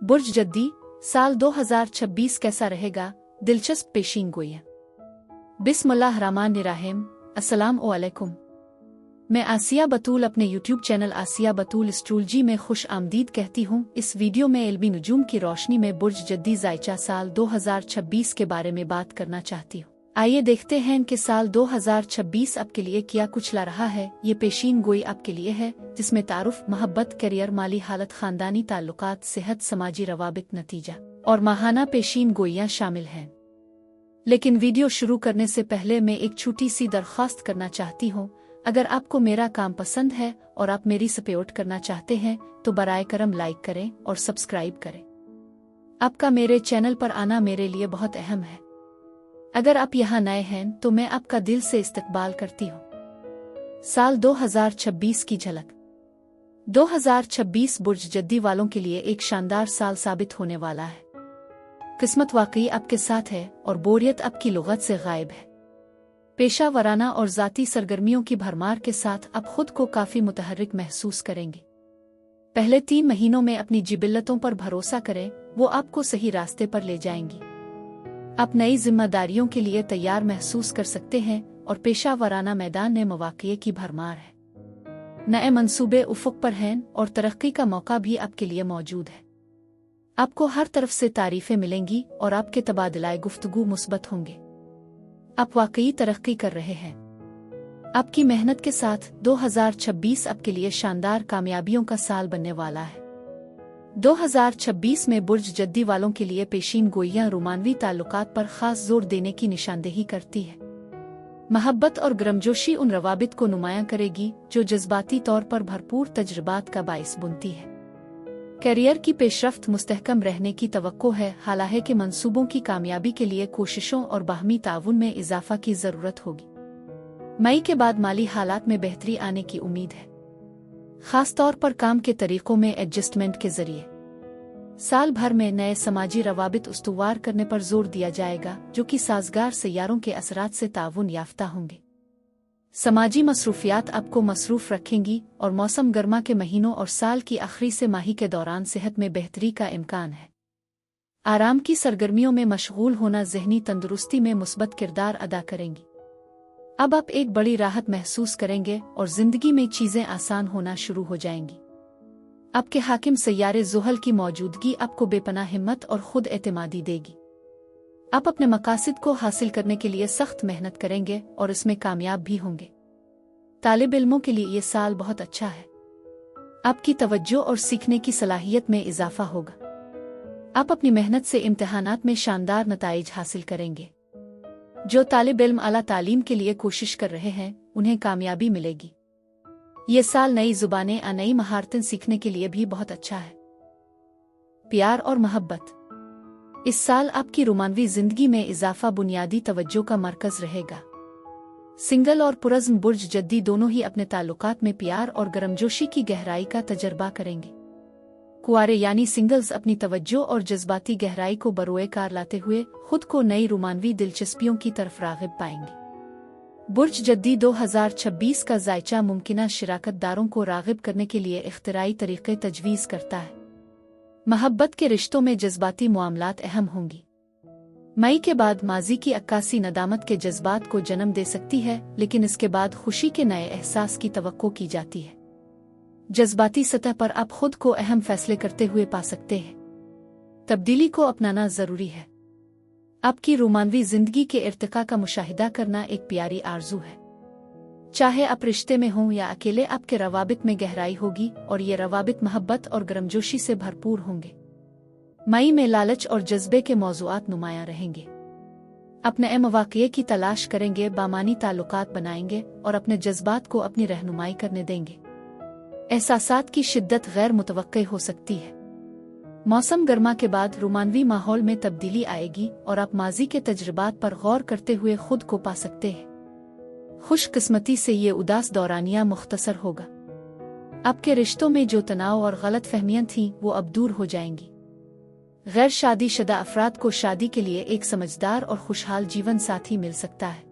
बुर्ज जद्दी, साल 2026 कैसा रहेगा? दिलचस्प पेशीन गोइयां। बिस्मिल्लाहिर्रहमानिर्रहीम। अस्सलाम वालेकुम। मैं आसिया बतूल अपने यूट्यूब चैनल आसिया बतूल एस्ट्रोलॉजी में खुश आमदीद कहती हूँ। इस वीडियो में इल्मी नुजूम की रोशनी में बुर्ज जद्दी ज़ायचा साल 2026 के बारे में बात करना चाहती हूँ। आइए देखते हैं कि साल 2026 आपके लिए क्या कुछ ला रहा है। ये पेशीन गोई आपके लिए है जिसमें तारुफ, मोहब्बत, करियर, माली हालत, खानदानी ताल्लुकात, सेहत, समाजी रवाबित, नतीजा और माहाना पेशीन गोइयां शामिल हैं। लेकिन वीडियो शुरू करने से पहले मैं एक छोटी सी दरख्वास्त करना चाहती हूँ। अगर आपको मेरा काम पसंद है और आप मेरी सपोर्ट करना चाहते हैं तो बराए करम लाइक करें और सब्सक्राइब करें। आपका मेरे चैनल पर आना मेरे लिए बहुत अहम है। अगर आप यहाँ नए हैं तो मैं आपका दिल से इस्तकबाल करती हूँ। साल 2026 की झलक। 2026 बुर्ज जद्दी वालों के लिए एक शानदार साल साबित होने वाला है। किस्मत वाकई आपके साथ है और बोरियत आपकी लुगत से गायब है। पेशा वराना और ज़ाती सरगर्मियों की भरमार के साथ आप खुद को काफ़ी मुतहर्रिक महसूस करेंगे। पहले 3 महीनों में अपनी जिबिल्लतों पर भरोसा करें, वो आपको सही रास्ते पर ले जाएंगी। आप नई जिम्मेदारियों के लिए तैयार महसूस कर सकते हैं और पेशा वराना मैदान में मौक़े की भरमार है। नए मंसूबे उफ़ुक़ पर हैं और तरक्की का मौका भी आपके लिए मौजूद है। आपको हर तरफ से तारीफ़ें मिलेंगी और आपके तबादलाए गुफ्तगू मुस्बत होंगे। आप वाकई तरक्की कर रहे हैं। आपकी मेहनत के साथ 2026 आपके लिए शानदार कामयाबियों का साल बनने वाला है। 2026 में बुर्ज जद्दी वालों के लिए पेशीन गोइयां रोमानवी ताल्लुकात पर खास जोर देने की निशानदेही करती है। मोहब्बत और गर्मजोशी उन रवाबित को नुमायां करेगी जो जज्बाती तौर पर भरपूर तजुर्बात का बाइस बुनती है। करियर की पेशरफ्त मुस्तहकम रहने की तवक्को है, हालांकि मंसूबों की कामयाबी के लिए कोशिशों और बाहमी ताउन में इजाफा की ज़रूरत होगी। मई के बाद माली हालात में बेहतरी आने की उम्मीद है, खास तौर पर काम के तरीकों में एडजस्टमेंट के जरिए। साल भर में नए समाजी रवाबित उस्तुवार करने पर जोर दिया जाएगा जो कि साजगार सैयारों के असरात से ताउन याफ्ता होंगे। समाजी मसरूफियात आपको मसरूफ रखेंगी और मौसम गर्मा के महीनों और साल की आखिरी से माही के दौरान सेहत में बेहतरी का इम्कान है। आराम की सरगर्मियों में मशगूल होना ज़हनी तंदुरुस्ती में मुस्बत किरदार अदा करेंगी। अब आप एक बड़ी राहत महसूस करेंगे और जिंदगी में चीजें आसान होना शुरू हो जाएंगी। आपके हाकिम सैयारे ज़ुहल की मौजूदगी आपको बेपनाह हिम्मत और खुद एतमादी देगी। आप अपने मकासद को हासिल करने के लिए सख्त मेहनत करेंगे और इसमें कामयाब भी होंगे। तालिब इल्मों के लिए ये साल बहुत अच्छा है। आपकी तवज्जो और सीखने की सलाहियत में इजाफा होगा। आप अपनी मेहनत से इम्तिहानात में शानदार नताइज हासिल करेंगे। जो तालिब इल्म आला तालीम के लिए कोशिश कर रहे हैं उन्हें कामयाबी मिलेगी। ये साल नई जुबानें और नई महारतें सीखने के लिए भी बहुत अच्छा है। प्यार और मोहब्बत। इस साल आपकी रोमानवी जिंदगी में इजाफा बुनियादी तवज्जो का मरकज रहेगा। सिंगल और पुरज़्म बुर्ज जद्दी दोनों ही अपने ताल्लुकात में प्यार और गर्मजोशी की गहराई का तजर्बा करेंगे। कुआरे यानी सिंगल्स अपनी तवज्जो और जज्बाती गहराई को बरोए कार लाते हुए खुद को नई रोमानवी दिलचस्पियों की तरफ राग़िब पाएंगे। बुर्ज जद्दी 2026 का ज़ायचा मुमकिना शिराकत दारों को राग़िब करने के लिए इख्तिराई तरीक़े तजवीज़ करता है। मोहब्बत के रिश्तों में जज्बाती मामलात अहम होंगी। मई के बाद माजी की अक्कासी नदामत के जज्बात को जन्म दे सकती है, लेकिन इसके बाद खुशी के नए एहसास की तवक्को की जाती है। जज्बाती सतह पर आप खुद को अहम फैसले करते हुए पा सकते हैं। तब्दीली को अपनाना जरूरी है। आपकी रोमानवी जिंदगी के इर्तिका का मुशाहिदा करना एक प्यारी आरजू है। चाहे आप रिश्ते में हों या अकेले, आपके रवाबित में गहराई होगी और ये रवाबित मोहब्बत और गर्मजोशी से भरपूर होंगे। मई में लालच और जज्बे के मौज़ूआत नुमायां रहेंगे। अपने मौक़े की तलाश करेंगे, बामानी ताल्लुकात बनाएंगे और अपने जज्बात को अपनी रहनुमाई करने देंगे। एहसासात की शिद्दत गैर मुतवक्के हो सकती है। मौसम गर्मा के बाद रोमानवी माहौल में तब्दीली आएगी और आप माजी के तजुर्बात पर गौर करते हुए खुद को पा सकते हैं। खुशकिस्मती से ये उदास दौरानिया मुख्तसर होगा। आपके रिश्तों में जो तनाव और गलत फहमियां थीं वो अब दूर हो जाएंगी। गैर शादी शुदा अफराद को शादी के लिए एक समझदार और खुशहाल जीवन साथी मिल सकता है।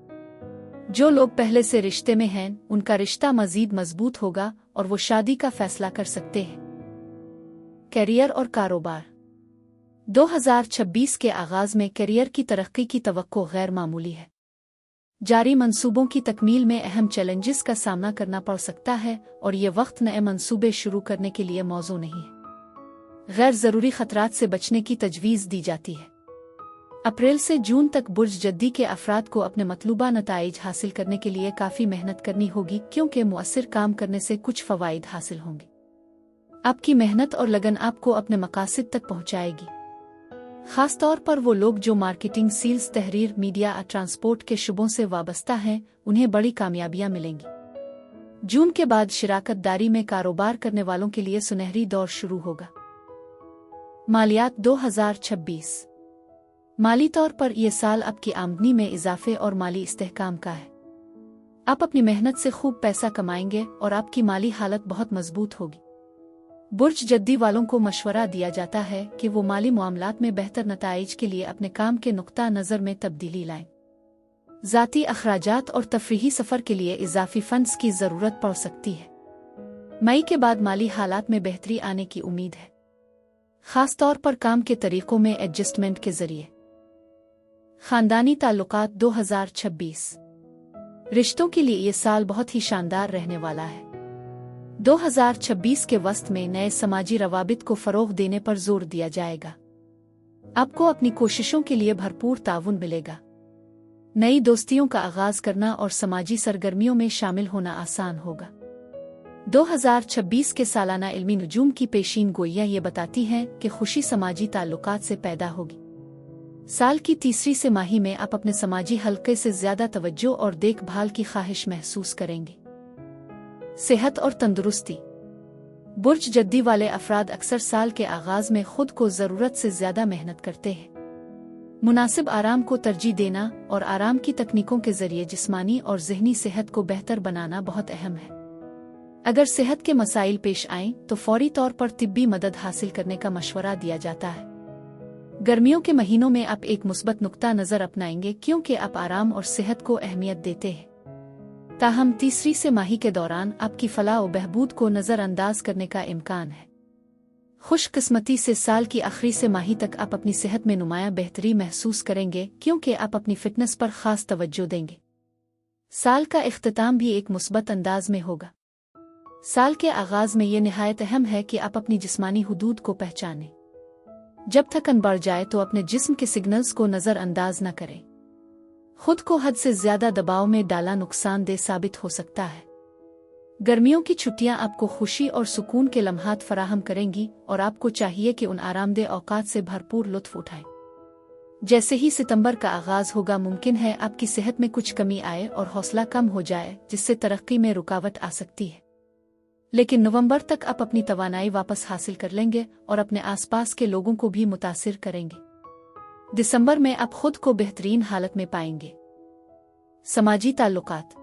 जो लोग पहले से रिश्ते में हैं उनका रिश्ता मजीद मजबूत होगा और वो शादी का फैसला कर सकते हैं। करियर और कारोबार। 2026 के आगाज में करियर की तरक्की की तवक्को गैर मामूली है। जारी मंसूबों की तकमील में अहम चैलेंजेस का सामना करना पड़ सकता है और ये वक्त नए मंसूबे शुरू करने के लिए मौजू नहीं है। गैर ज़रूरी खतरात से बचने की तजवीज़ दी जाती है। अप्रैल से जून तक बुर्ज जद्दी के अफराद को अपने मतलूबा नताइज हासिल करने के लिए काफ़ी मेहनत करनी होगी, क्योंकि मुअस्सिर काम करने से कुछ फ़वाइद हासिल होंगे। आपकी मेहनत और लगन आपको अपने मकासद तक पहुँचाएगी। ख़ास तौर पर वो लोग जो मार्केटिंग, सेल्स, तहरीर, मीडिया और ट्रांसपोर्ट के शुबों से वाबस्ता हैं, उन्हें बड़ी कामयाबियां मिलेंगी। जून के बाद शिराकत दारी में कारोबार करने वालों के लिए सुनहरी दौर शुरू होगा। मालियात 2026 माली तौर पर यह साल आपकी आमदनी में इजाफे और माली इस्तेहकाम का है। आप अपनी मेहनत से खूब पैसा कमाएंगे और आपकी माली हालत बहुत मजबूत होगी। बुर्ज जद्दी वालों को मशवरा दिया जाता है कि वो माली मामलात में बेहतर नताइज के लिए अपने काम के नुक्ता नज़र में तब्दीली लाएं। ज़ाती अखराजात और तफरीही सफ़र के लिए इजाफी फंड्स की ज़रूरत पड़ सकती है। मई के बाद माली हालात में बेहतरी आने की उम्मीद है, ख़ास तौर पर काम के तरीक़ों में एडजस्टमेंट के ज़रिए। ख़ानदानी ताल्लुकात 2026 रिश्तों के लिए ये साल बहुत ही शानदार रहने वाला है। 2026 के वस्त में नए समाजी रवाबित को फ़रोग़ देने पर जोर दिया जाएगा। आपको अपनी कोशिशों के लिए भरपूर ताउन मिलेगा। नई दोस्तियों का आगाज़ करना और समाजी सरगर्मियों में शामिल होना आसान होगा। 2026 के सालाना इल्मी नुजूम की पेशीन गोइयां ये बताती हैं कि खुशी समाजी ताल्लुकात से पैदा होगी। साल की तीसरी से माही में आप अपने समाजी हल्के से ज़्यादा तवज्जो और देखभाल की ख्वाहिश महसूस करेंगे। सेहत और तंदुरुस्ती बुर्ज जद्दी वाले अफराद अक्सर साल के आगाज में खुद को ज़रूरत से ज़्यादा मेहनत करते हैं। मुनासिब आराम को तरजीह देना और आराम की तकनीकों के ज़रिए जिस्मानी और ज़हनी सेहत को बेहतर बनाना बहुत अहम है। अगर सेहत के मसाइल पेश आएं तो फौरी तौर पर तिब्बी मदद हासिल करने का मशवरा दिया जाता है। गर्मियों के महीनों में आप एक मुस्बत नुक्ता नज़र अपनाएंगे, क्योंकि आप आराम और सेहत को अहमियत देते हैं। ताहम तीसरी से माही के दौरान आपकी फलाह व बहबूद को नज़रअंदाज करने का इम्कान है। खुशकिस्मती से साल की आखिरी से माही तक आप अपनी सेहत में नुमाया बेहतरी महसूस करेंगे, क्योंकि आप अपनी फिटनेस पर ख़ास तवज्जो देंगे। साल का इख्तिताम भी एक मुस्बत अंदाज में होगा। साल के आगाज़ में ये निहायत अहम है कि आप अपनी जिस्मानी हुदूद को पहचानें। जब थकन बढ़ जाए तो अपने जिस्म के सिग्नल्स को नज़रअंदाज न करें। खुद को हद से ज्यादा दबाव में डाला नुकसानदेह साबित हो सकता है। गर्मियों की छुट्टियां आपको खुशी और सुकून के लम्हात फराहम करेंगी और आपको चाहिए कि उन आरामदेह औकात से भरपूर लुत्फ उठाएं। जैसे ही सितंबर का आगाज होगा, मुमकिन है आपकी सेहत में कुछ कमी आए और हौसला कम हो जाए, जिससे तरक्की में रुकावट आ सकती है। लेकिन नवंबर तक आप अपनी तवानाई वापस हासिल कर लेंगे और अपने आसपास के लोगों को भी मुतासिर करेंगे। दिसंबर में आप खुद को बेहतरीन हालत में पाएंगे। समाजी ताल्लुकात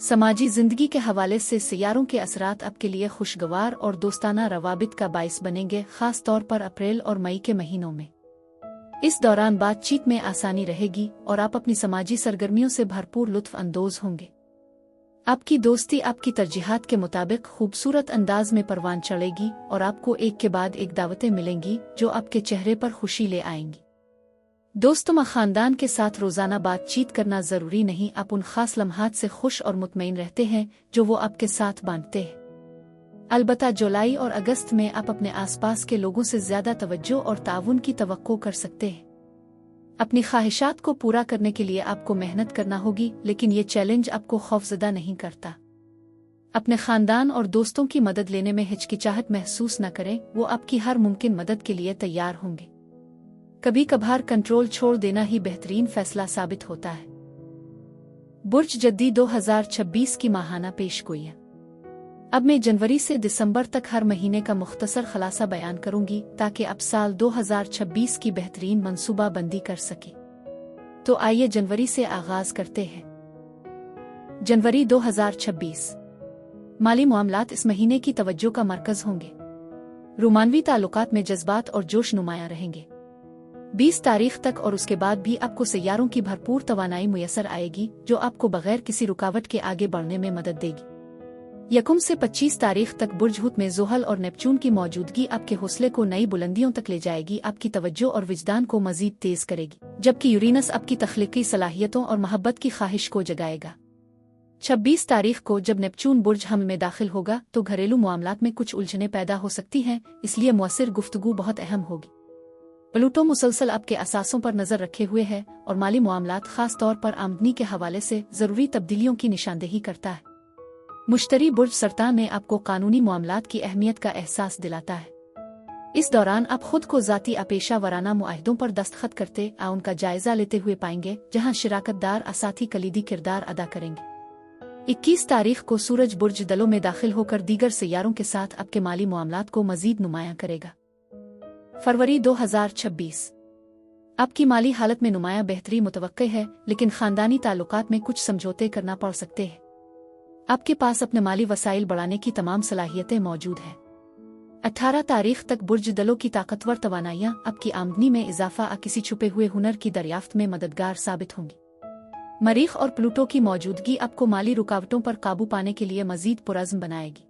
समाजी जिंदगी के हवाले से सियारों के असरात आपके लिए खुशगवार और दोस्ताना रवाबित का बाइस बनेंगे, खास तौर पर अप्रैल और मई के महीनों में। इस दौरान बातचीत में आसानी रहेगी और आप अपनी समाजी सरगर्मियों से भरपूर लुत्फ अंदोज होंगे। आपकी दोस्ती आपकी तरजीहात के मुताबिक खूबसूरत अंदाज में परवान चढ़ेगी और आपको एक के बाद एक दावतें मिलेंगी जो आपके चेहरे पर खुशी ले आएंगी। दोस्तों, खानदान के साथ रोज़ाना बातचीत करना ज़रूरी नहीं, आप उन खास लम्हात से खुश और मुतमईन रहते हैं जो वो आपके साथ बांटते हैं। अलबत्ता जुलाई और अगस्त में आप अपने आसपास के लोगों से ज़्यादा तवज्जो और ताउन की तवक्को कर सकते हैं। अपनी ख्वाहिशात को पूरा करने के लिए आपको मेहनत करना होगी, लेकिन ये चैलेंज आपको खौफजदा नहीं करता। अपने खानदान और दोस्तों की मदद लेने में हिचकिचाहट महसूस न करें, वो आपकी हर मुमकिन मदद के लिए तैयार होंगे। कभी कभार कंट्रोल छोड़ देना ही बेहतरीन फैसला साबित होता है। बुर्ज जद्दी 2026 की माहाना पेशगोइयां। अब मैं जनवरी से दिसंबर तक हर महीने का मुख्तसर खलासा बयान करूंगी, ताकि आप साल 2026 की बेहतरीन मंसूबा बंदी कर सके। तो आइए जनवरी से आगाज करते हैं। जनवरी 2026 माली मामलात इस महीने की तवज्जो का मरकज होंगे। रोमानवी ताल्लुकात में जज्बात और जोश नुमाया रहेंगे। 20 तारीख तक और उसके बाद भी आपको सैयारों की भरपूर तवानाई मुयसर आएगी, जो आपको बगैर किसी रुकावट के आगे बढ़ने में मदद देगी। यकुम से 25 तारीख तक बुर्ज हुत में ज़ुहल और नेपच्यून की मौजूदगी आपके हौसले को नई बुलंदियों तक ले जाएगी, आपकी तवज्जो और विजदान को मजीद तेज करेगी, जबकि यूरेनस आपकी तख्लीकी सलाहियतों और मोहब्बत की ख्वाहिश को जगाएगा। 26 तारीख को जब नेपच्यून बुर्ज हम में दाखिल होगा तो घरेलू मामलात में कुछ उलझनें पैदा हो सकती हैं, इसलिए मुअस्सिर गुफ्तगू बहुत अहम होगी। प्लूटो मुसलसल आपके असासों पर नजर रखे हुए है और माली मामलात खास तौर पर आमदनी के हवाले से जरूरी तब्दीलियों की निशानदेही करता है। मुश्तरी बुर्ज सरतान में आपको कानूनी मामलात की अहमियत का एहसास दिलाता है। इस दौरान आप खुद को जाती अपेशा वराना मुआहदों पर दस्तखत करते आ उनका जायजा लेते हुए पाएंगे, जहां शिराकतदार असाथी कलीदी किरदार अदा करेंगे। 21 तारीख को सूरज बुर्ज दलों में दाखिल होकर दीगर सैयारों के साथ आपके माली मामलात को मजीद नुमायां करेगा। फरवरी 2026 आपकी माली हालत में नुमायां बेहतरी मुतवक्के है, लेकिन खानदानी ताल्लुकात में कुछ समझौते करना पड़ सकते हैं। आपके पास अपने माली वसाइल बढ़ाने की तमाम सलाहियतें मौजूद हैं। 18 तारीख तक बुर्ज दलों की ताकतवर तवानाइयां आपकी आमदनी में इजाफा आ किसी छुपे हुए हुनर की दरियाफ्त में मददगार साबित होंगी। मरीख और प्लूटो की मौजूदगी आपको माली रुकावटों पर काबू पाने के लिए मजीद पुरज़्म बनाएगी।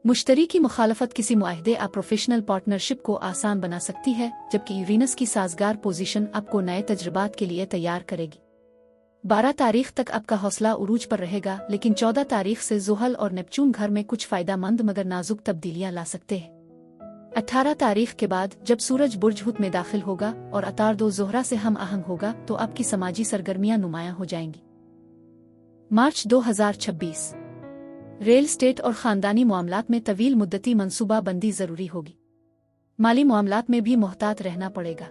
मुश्तरी की मुखालफत किसी मुआहदे आ प्रोफेशनल पार्टनरशिप को आसान बना सकती है, जबकि यूरेनस की साजगार पोजीशन आपको नए तजुर्बात के लिए तैयार करेगी। 12 तारीख तक आपका हौसला उरूज पर रहेगा, लेकिन 14 तारीख से ज़ुहल और नेपच्यून घर में कुछ फ़ायदामंद मगर नाजुक तब्दीलियां ला सकते हैं। 18 तारीख के बाद जब सूरज बुर्ज हुत में दाखिल होगा और अतार-दो ज़ोहरा से हम आहंग होगा तो आपकी समाजी सरगर्मियां नुमायां हो जाएंगी। मार्च 2026 रियल एस्टेट और ख़ानदानी मामलात में तवील मुद्दती मनसूबा बंदी ज़रूरी होगी। माली मामलात में भी मोहतात रहना पड़ेगा।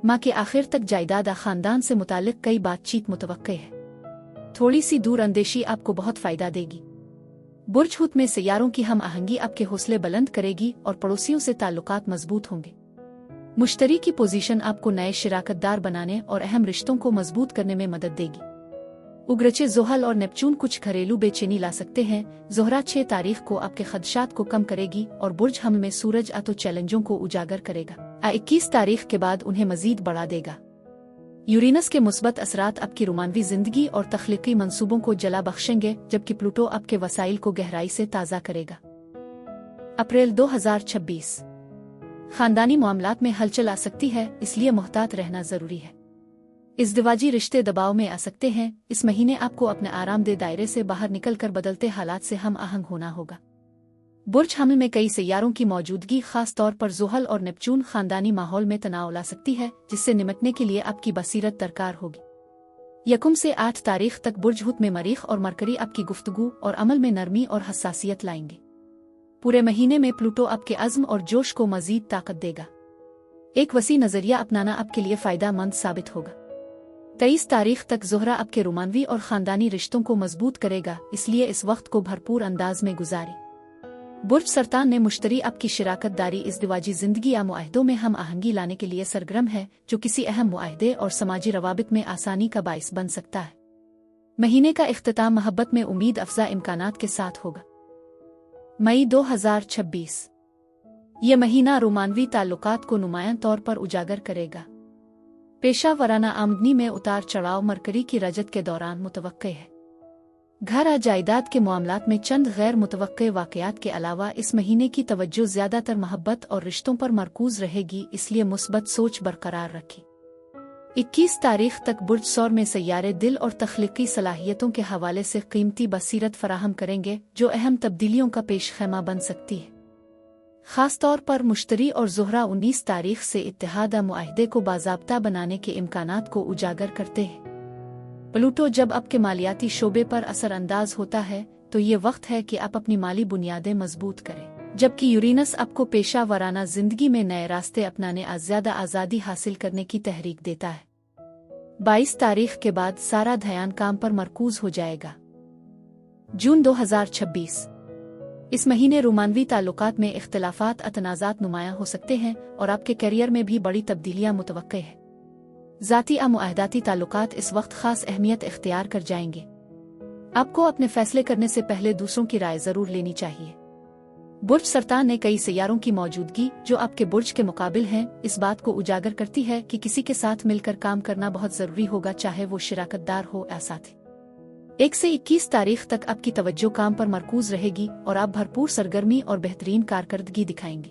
माह के आखिर तक जायदाद ख़ानदान से मुतालिक कई बातचीत मुतवक्के है। थोड़ी सी दूर अंदेशी आपको बहुत फ़ायदा देगी। बुर्ज हुत में सैयारों की हम आहंगी आपके हौसले बुलंद करेगी और पड़ोसियों से ताल्लुकात मजबूत होंगे। मुश्तरी की पोजीशन आपको नए शिराकतदार बनाने और अहम रिश्तों को मजबूत करने में मदद देगी। उग्रचे ज़ुहल और नेपच्यून कुछ घरेलू बेचैनी ला सकते हैं। ज़ोहरा 6 तारीख को आपके खदशात को कम करेगी और बुर्ज हम में सूरज आतो चैलेंजों को उजागर करेगा। 21 तारीख के बाद उन्हें मजीद बढ़ा देगा। यूरेनस के मुस्बत असरात आपकी रोमानवी जिंदगी और तख्लीकी मंसूबों को जला बख्शेंगे, जबकि प्लूटो आपके वसाइल को गहराई से ताज़ा करेगा। अप्रैल 2026 खानदानी मामलात में हलचल आ सकती है, इसलिए मोहतात रहना जरूरी है। इज़्दिवाजी रिश्ते दबाव में आ सकते हैं। इस महीने आपको अपने आरामदेह दायरे से बाहर निकलकर बदलते हालात से हम आहंग होना होगा। बुर्ज हमल में कई सैयारों की मौजूदगी खास तौर पर ज़ुहल और नेपच्यून खानदानी माहौल में तनाव ला सकती है, जिससे निमटने के लिए आपकी बसीरत दरकार होगी। यकुम से 8 तारीख तक बुर्ज हुत में मरीख और मरकरी आपकी गुफ्तगू और अमल में नरमी और हसासियत लाएंगे। पूरे महीने में प्लूटो आपके अज़्म और जोश को मजीद ताकत देगा। एक वसी नजरिया अपनाना आपके लिए फ़ायदामंद साबित होगा। 23 तारीख तक ज़ोहरा आपके रोमानवी और ख़ानदानी रिश्तों को मजबूत करेगा, इसलिए इस वक्त को भरपूर अंदाज में गुजारें। बुर्ज सरतान ने मुश्तरी आपकी शिराकतदारी इज़्दिवाजी ज़िंदगी या मुआहदों में हम आहंगी लाने के लिए सरगर्म है, जो किसी अहम मुआहदे और समाजी रवाबित में आसानी का बाइस बन सकता है। महीने का इख्तिताम मोहब्बत में उम्मीद अफजा इम्कानात के साथ होगा। मई 2026 ये महीना रोमानवी ताल्लुकात को नुमायां तौर पर उजागर करेगा। पेशा वराना आमदनी में उतार चढ़ाव मरकरी की रजत के दौरान मुतवक्के है। घर आ जायदाद के मामलात में चंद गैर मुतवक्के वाक़यात के अलावा इस महीने की तवज्जो ज़्यादातर मोहब्बत और रिश्तों पर मरकूज रहेगी, इसलिए मुस्बत सोच बरकरार रखें। 21 तारीख तक बुर्ज सौर में सैयारे दिल और तख्लीकी सलाहियतों के हवाले से कीमती बसीरत फराहम करेंगे, जो अहम तब्दीलियों का पेश खैमा बन सकती है। खास तौर पर मुश्तरी और ज़ोहरा 19 तारीख से इत्तेहादा मुआहदे को बाज़ाब्ता बनाने के इम्कानात को उजागर करते हैं। प्लूटो जब आपके मालियाती शोबे पर असर अंदाज होता है तो ये वक्त है कि आप अपनी माली बुनियादें मजबूत करें, जबकि यूरेनस आपको पेशा वराना जिंदगी में नए रास्ते अपनाने ज़्यादा आज़ादी हासिल करने की तहरीक देता है। 22 तारीख के बाद सारा ध्यान काम पर मरकूज हो जाएगा। जून 2026 इस महीने रोमानवी ताल्लुकात में इख्तिलाफात अतनाज़ात नुमायां हो सकते हैं और आपके करियर में भी बड़ी तब्दीलियां मुतवक्के हैं। ज़ाती मुआहदाती ताल्लुकात इस वक्त खास अहमियत इख्तियार कर जाएंगे। आपको अपने फैसले करने से पहले दूसरों की राय जरूर लेनी चाहिए। बुर्ज सरतान ने कई सैयारों की मौजूदगी जो आपके बुर्ज के मुकाबिल हैं, इस बात को उजागर करती है कि किसी के साथ मिलकर काम करना बहुत जरूरी होगा, चाहे वो शिराकतदार हो या साथी। 1 से 21 तारीख तक आपकी तवज्जो काम पर मरकूज रहेगी और आप भरपूर सरगर्मी और बेहतरीन कारकर्दगी दिखाएंगे।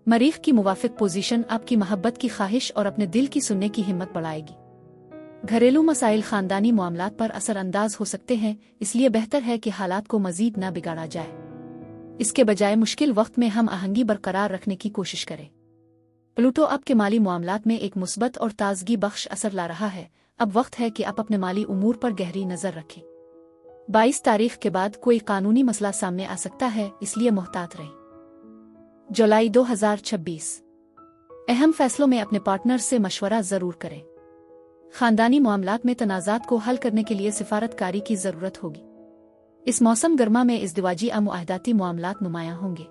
मरीख की मुवाफिक पोजीशन आपकी मोहब्बत की ख्वाहिश और अपने दिल की सुनने की हिम्मत बढ़ाएगी। घरेलू मसाइल खानदानी मामलात पर असरअंदाज हो सकते हैं, इसलिए बेहतर है कि हालात को मजीद न बिगाड़ा जाए। इसके बजाय मुश्किल वक्त में हम आहंगी बरकरार रखने की कोशिश करें। प्लूटो आपके माली मामलात में एक मुस्बत और ताजगी बख्श असर ला रहा है। अब वक्त है कि आप अपने माली उमूर पर गहरी नजर रखें। 22 तारीख के बाद कोई कानूनी मसला सामने आ सकता है, इसलिए मोहतात रहें। जुलाई 2026। अहम फैसलों में अपने पार्टनर से मशवरा जरूर करें। खानदानी मामलात में तनाज़ात को हल करने के लिए सिफारतकारी की जरूरत होगी। इस मौसम गर्मा में इज़्दिवाजी मुआहदाती मामलात नुमायां होंगे।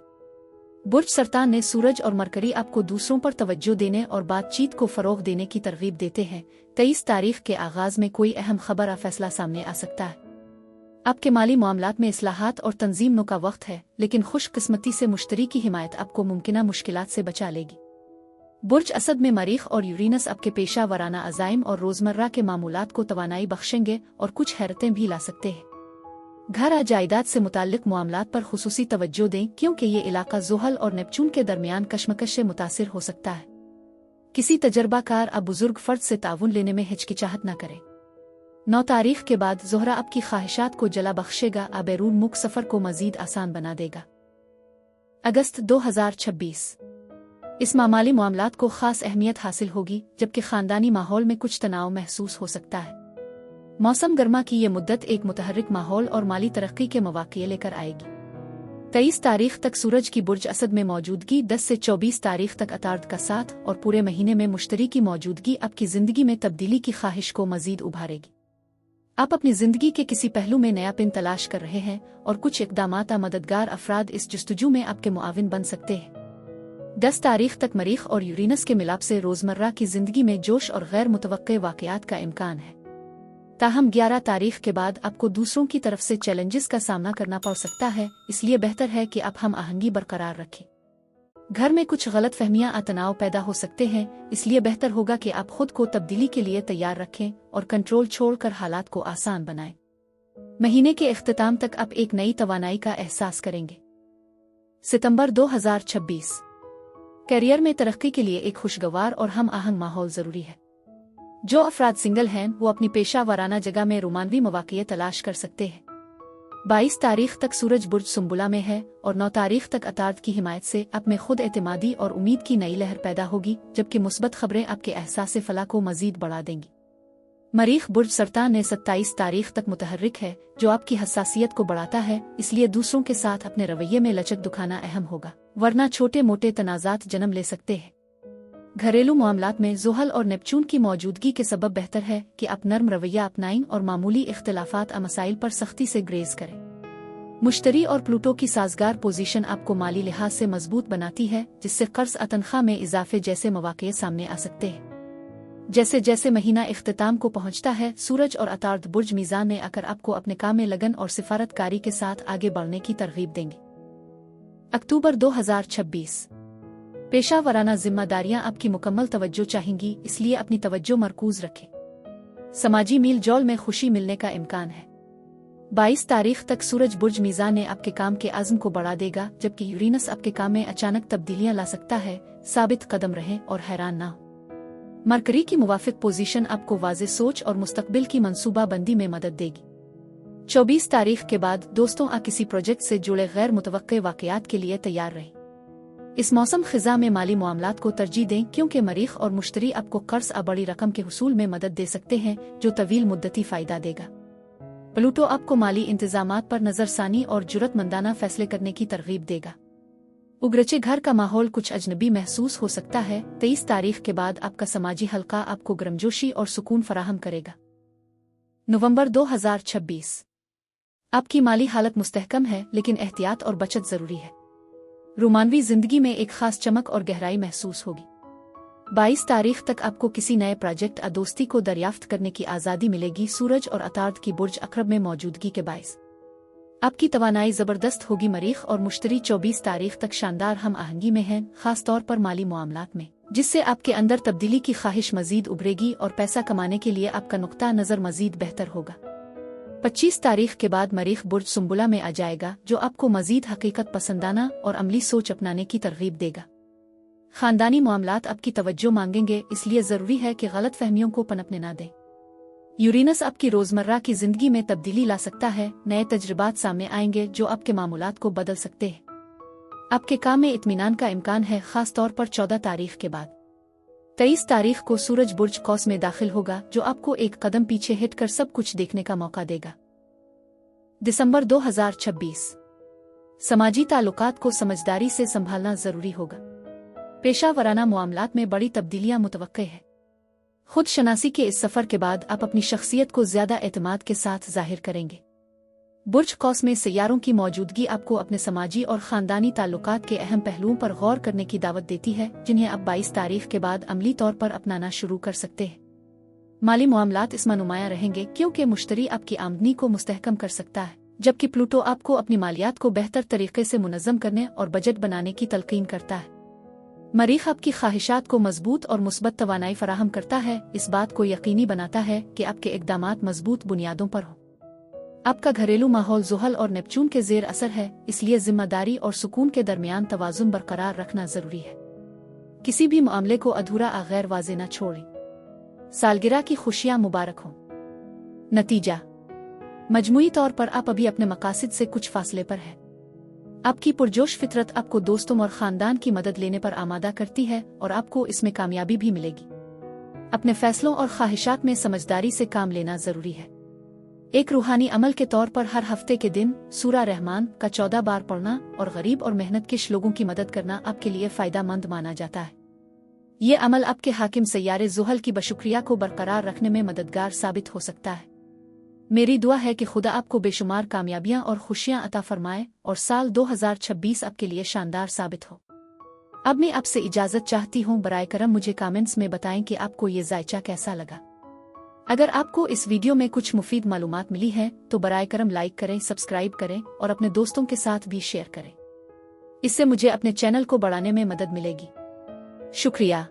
बुर्ज सरतान ने सूरज और मरकरी आपको दूसरों पर तवज्जो देने और बातचीत को फरोग देने की तरगीब देते हैं। 23 तारीख के आगाज में कोई अहम खबर या फैसला सामने आ सकता है। आपके माली मामलात में इस्लाहात और तंजीमों का वक्त है, लेकिन खुशकिस्मती से मुश्तरी की हिमायत आपको मुमकिना मुश्किलात से बचा लेगी। बुर्ज असद में मरीख और यूरेनस आपके पेशा वराना अज़ाइम और रोजमर्रा के मामूलात को तवानाई बख्शेंगे और कुछ हैरतें भी ला सकते हैं। घर या जायदाद से मुताल्लिक मामलात पर खुसूसी तवज्जो दें, क्योंकि ये इलाका ज़ुहल और नेपचून के दरमियान कशमकश से मुतासिर हो सकता है। किसी तजर्बाकार या बुजुर्ग फर्द से ताउन लेने में हिचकिचाहट न करें। 9 तारीख के बाद ज़ोहरा आपकी ख्वाहिशात को जला बख्शेगा या बैरून मुल्क सफ़र को मजीद आसान बना देगा। अगस्त 2026। इस मामूली मामलात को खास अहमियत हासिल होगी, जबकि खानदानी माहौल में कुछ तनाव महसूस हो सकता है। मौसम गर्मा की ये मुद्दत एक मुतहर्रिक माहौल और माली तरक्की के मौक़े लेकर आएगी। 23 तारीख तक सूरज की बुर्ज असद में मौजूदगी 10 से 24 तारीख तक अतार्द का साथ और पूरे महीने में मुश्तरी की मौजूदगी आपकी ज़िंदगी में तब्दीली की ख्वाहिश को मजीद उभारेगी। आप अपनी ज़िंदगी के किसी पहलू में नया पिन तलाश कर रहे हैं और कुछ इक़दामात या मददगार अफराद इस जस्तजू में आपके मुआविन बन सकते हैं। 10 तारीख तक मरीख और यूरेनस के मिलाप से रोज़मर्रा की ज़िंदगी में जोश और गैर मुतवक्के वाक़यात का इम्कान है। ताहम 11 तारीख के बाद आपको दूसरों की तरफ से चैलेंजेस का सामना करना पड़ सकता है, इसलिए बेहतर है कि आप हम आहंगी बरकरार रखें। घर में कुछ गलत फहमियां या तनाव पैदा हो सकते हैं, इसलिए बेहतर होगा कि आप खुद को तब्दीली के लिए तैयार रखें और कंट्रोल छोड़कर हालात को आसान बनाएं। महीने के इख्तिताम तक आप एक नई तवानाई का एहसास करेंगे। सितंबर 2026। करियर में तरक्की के लिए एक खुशगवार और हम आहंग माहौल जरूरी है। जो अफराद सिंगल हैं वो अपनी पेशा वराना जगह में रोमानवी मौक़े तलाश कर सकते हैं। 22 तारीख तक सूरज बुर्ज सुम्बुला में है और 9 तारीख तक अतार्द की हिमायत से आप में खुद एतमादी और उम्मीद की नई लहर पैदा होगी, जबकि मुस्बत खबरें आपके एहसास फलाह को मजीद बढ़ा देंगी। मरीख बुर्ज सरतान ने 27 तारीख तक मुतहर्रिक है, जो आपकी हसासियत को बढ़ाता है, इसलिए दूसरों के साथ अपने रवैये में लचक दिखाना अहम होगा, वरना छोटे मोटे तनाज़ात जन्म ले सकते हैं। घरेलू मामलात में ज़ुहल और नेपचून की मौजूदगी के सबब बेहतर है कि आप नर्म रवैया अपनाएं और मामूली इख्तिलाफात और मसाइल पर सख्ती से ग्रेज करें। मुश्तरी और प्लूटो की साजगार पोजीशन आपको माली लिहाज से मजबूत बनाती है, जिससे कर्ज तनख्वाह में इजाफे जैसे मौक़े सामने आ सकते हैं। जैसे जैसे महीना इख्तिताम को पहुंचता है, सूरज और अतार्द बुर्ज मीज़ान में आकर आपको अपने काम में लगन और सिफारतकारी के साथ आगे बढ़ने की तरगीब देंगे। अक्टूबर 2026। पेशा वराना जिम्मेदारियां आपकी मुकम्मल तवज्जो चाहेंगी, इसलिए अपनी तवज्जो मरकूज रखें। समाजी मील जौल में खुशी मिलने का इम्कान है। 22 तारीख तक सूरज बुर्ज मीज़ान ने आपके काम के आज़म को बढ़ा देगा, जबकि यूरेनस आपके काम में अचानक तब्दीलियां ला सकता है। साबित कदम रहें और हैरान ना हो। मरकरी की मुवाफिक पोजीशन आपको वाज़े सोच और मुस्तकबिल की मंसूबा बंदी में मदद देगी। 24 तारीख के बाद दोस्तों या किसी प्रोजेक्ट से जुड़े गैर मुतवक्के वाक़यात के लिए तैयार रहें। इस मौसम ख़िज़ा में माली मामलात को तरजीह दें, क्योंकि मरीख और मुश्तरी आपको कर्ज या बड़ी रकम के हुसूल में मदद दे सकते हैं, जो तवील मुद्दती फ़ायदा देगा। प्लूटो आपको माली इंतज़ामात पर नज़रसानी और जुर्रतमंदाना फैसले करने की तरगीब देगा। उगरचे घर का माहौल कुछ अजनबी महसूस हो सकता है। 23 तारीख के बाद आपका समाजी हल्का आपको गर्मजोशी और सुकून फराहम करेगा। नवंबर 2026। आपकी माली हालत मुस्तहकम है, लेकिन एहतियात और बचत ज़रूरी है। रोमानवी जिंदगी में एक खास चमक और गहराई महसूस होगी। 22 तारीख तक आपको किसी नए प्रोजेक्ट या दोस्ती को दरियाफ्त करने की आज़ादी मिलेगी। सूरज और अतार्द की बुर्ज अक़रब में मौजूदगी के बायस आपकी तवानाई ज़बरदस्त होगी। मरीख और मुश्तरी 24 तारीख तक शानदार हम आहंगी में हैं, खास तौर पर माली मामलात में, जिससे आपके अंदर तब्दीली की ख्वाहिश मजीद उभरेगी और पैसा कमाने के लिए आपका नुक्ता नज़र मजीद बेहतर होगा। 25 तारीख के बाद मरीख बुर्ज सुंबुला में आ जाएगा, जो आपको मजीद हकीकत पसंदाना और अमली सोच अपनाने की तरगीब देगा। खानदानी मामलात आपकी तवज्जो मांगेंगे, इसलिए जरूरी है कि गलत फहमियों को पनपने ना दें। यूरेनस आपकी रोजमर्रा की जिंदगी में तब्दीली ला सकता है। नए तजुर्बात सामने आएंगे जो आपके मामूलात को बदल सकते हैं। आपके काम में इत्मीनान का इम्कान है, खास तौर पर 14 तारीख के बाद। 23 तारीख को सूरज बुर्ज कौस में दाखिल होगा, जो आपको एक कदम पीछे हिट कर सब कुछ देखने का मौका देगा। दिसंबर 2026। समाजी ताल्लुकात को समझदारी से संभालना जरूरी होगा। पेशा वराना मामलात में बड़ी तब्दीलियां मुतवक्के है। खुद शनासी के इस सफर के बाद आप अपनी शख्सियत को ज्यादा एतमाद के साथ जाहिर करेंगे। बुर्ज कौस में सैयारों की मौजूदगी आपको अपने समाजी और खानदानी ताल्लुकात के अहम पहलुओं पर गौर करने की दावत देती है, जिन्हें आप 22 तारीख के बाद अमली तौर पर अपनाना शुरू कर सकते हैं। माली मामलात इसमें नुमायां रहेंगे, क्योंकि मुश्तरी आपकी आमदनी को मुस्तहकम कर सकता है, जबकि प्लूटो आपको अपनी मालियात को बेहतर तरीके से मुनज़्ज़म करने और बजट बनाने की तलकीन करता है। मरीख आपकी ख्वाहिशात को मजबूत और मुस्बत तवानाई फराहम करता है, इस बात को यकीनी बनाता है कि आपके इक़दामात मजबूत बुनियादों पर हों। आपका घरेलू माहौल ज़ुहल और नेपच्यून के ज़ेर असर है, इसलिए जिम्मेदारी और सुकून के दरमियान तवाज़ुन बरकरार रखना जरूरी है। किसी भी मामले को अधूरा या गैर वाज़े न छोड़ें। सालगिरह की खुशियां मुबारक हों। नतीजा, मजमूई तौर पर आप अभी अपने मकासद से कुछ फासले पर है। आपकी पुरजोश फितरत आपको दोस्तों और खानदान की मदद लेने पर आमादा करती है और आपको इसमें कामयाबी भी मिलेगी। अपने फैसलों और ख्वाहिशात में समझदारी से काम लेना जरूरी है। एक रूहानी अमल के तौर पर हर हफ्ते के दिन सूरा रहमान का 14 बार पढ़ना और गरीब और मेहनतकश लोगों की मदद करना आपके लिए फायदेमंद माना जाता है। ये अमल आपके हाकिम सैयारे ज़ुहल की बशुक्रिया को बरकरार रखने में मददगार साबित हो सकता है। मेरी दुआ है कि खुदा आपको बेशुमार कामयाबियां और खुशियां अता फरमाए और साल 2026 आपके लिए शानदार साबित हो। अब मैं आपसे इजाजत चाहती हूँ। बराए करम मुझे कमेंट्स में बताएं कि आपको ये जायचा कैसा लगा। अगर आपको इस वीडियो में कुछ मुफीद मालूमात मिली है तो बराए करम लाइक करें, सब्सक्राइब करें और अपने दोस्तों के साथ भी शेयर करें। इससे मुझे अपने चैनल को बढ़ाने में मदद मिलेगी। शुक्रिया।